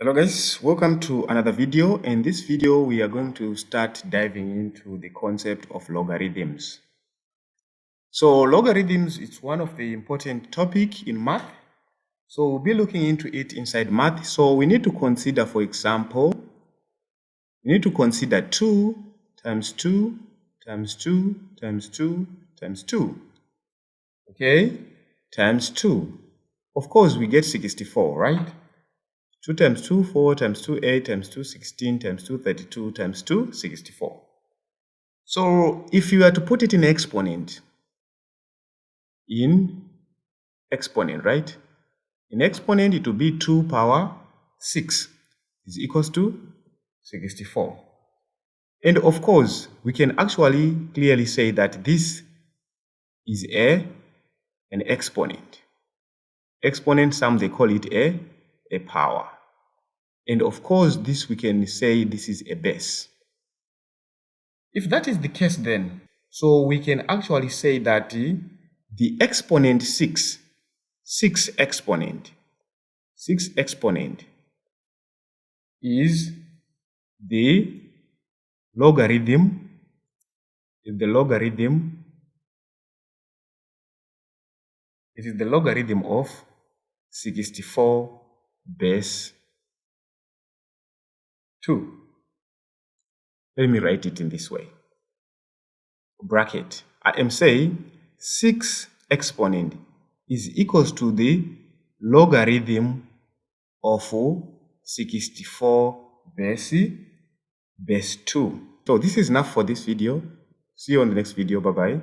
Hello guys, welcome to another video. In this video we are going to start diving into the concept of logarithms. So logarithms is one of the important topic in math. So we'll be looking into it inside math. So we need to consider, for example, we need to consider 2 times 2 times 2 times 2 times 2. Okay, times 2. Of course we get 64, right? 2 times 2, 4 times 2, 8 times 2, 16 times 2, 32 times 2, 64. So if you were to put it in exponent, right? In exponent, it will be 2 power 6 is equals to 64. And of course, we can actually clearly say that this is an exponent. Exponent, some they call it a power. And of course, this we can say this is a base. If that is the case then, so we can actually say that the exponent 6 exponent is the logarithm of 64 base 2. Let me write it in this way. Bracket. I am saying 6 exponent is equals to the logarithm of 64 base 2. So this is enough for this video. See you on the next video. Bye-bye.